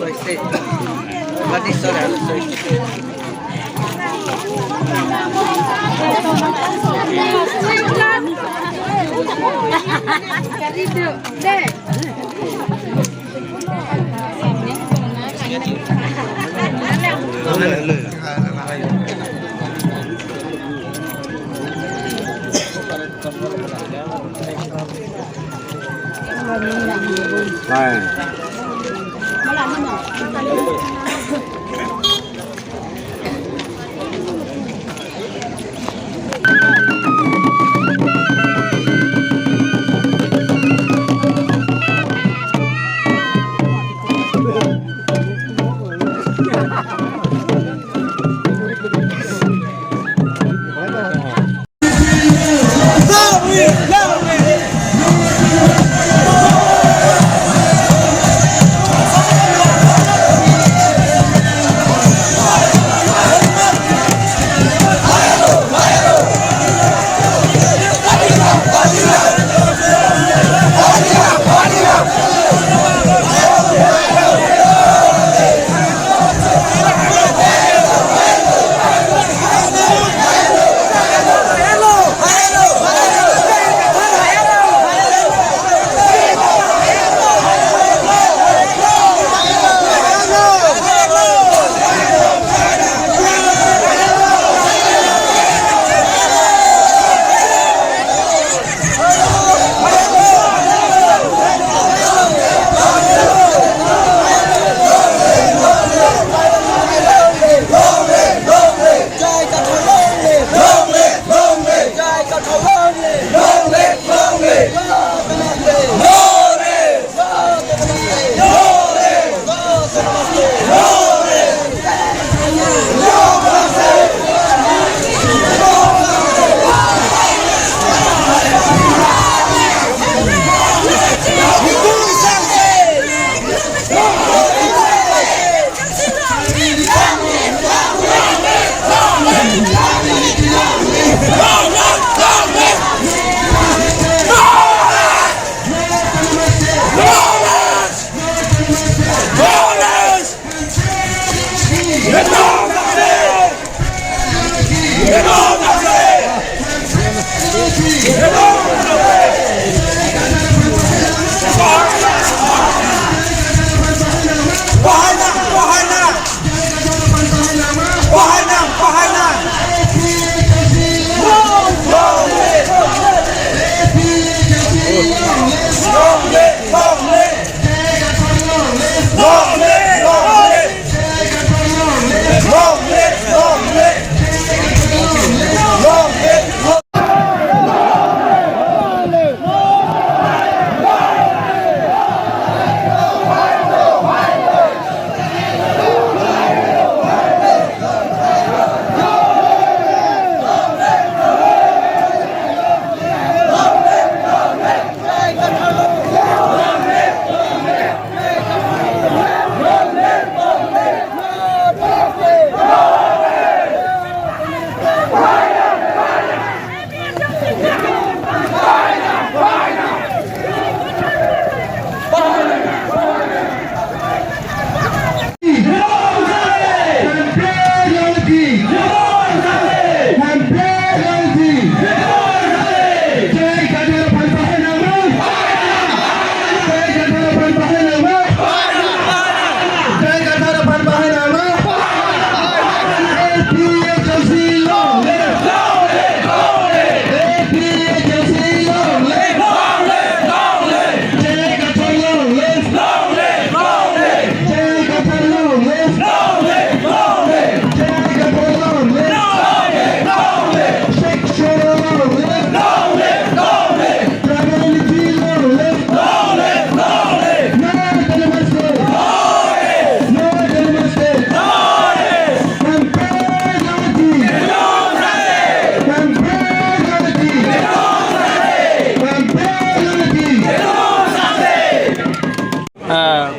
este. La historia,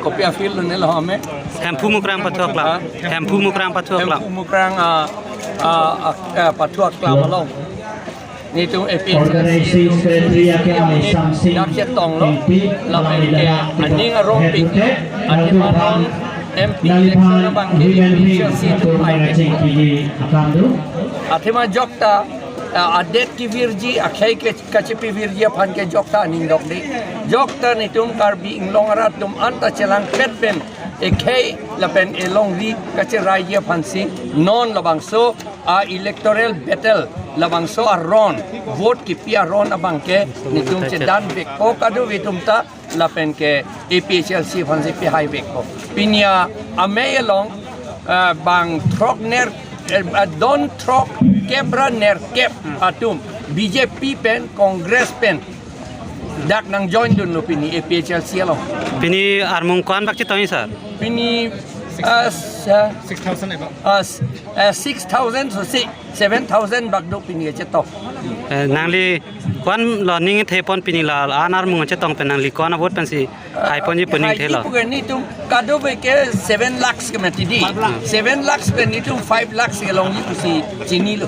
kopi afil ni lah ame. Tempu mukrang patuak lah. Tempu mukrang patuak lah. Tempu mukrang patuak lah malam. Ni tu epi. Nak cetong lo. Lalu dia ani ngarong pink. Ani marong MP Laliphan election bang UNP Chelsea tu Ketua pai Racing TV akan tu. athema jokta adet ki virji akhai ke kachipi virji phan ke jokta ning dok di jokta ni tum karbi inglong rat tum anta chelang petpen ekhai lapen elong ri kachirai ye phansi non labang so a electoral battle labang so a ron vote ki pia ron abang ke ni tum che dan bek ko kadu vitum ta lapen ke APHLC phansi pi high bek ko pinya ame elong bang trok ner don trok kebra ner kep atum BJP pen Congress pen dak nang join dun lo pini APHLC lo pini armung kuan bak chitoi sir pini 6,000 so 7,000 bak do pini che to nangli kuan learning the pon pini la an armung chetong pen nangli kuan avot pen si hai pon ji puning the la ni tum kado be ke 7 lakhs ke mati di 7 lakhs pen ni tum 5 lakhs ke long ni si chini lo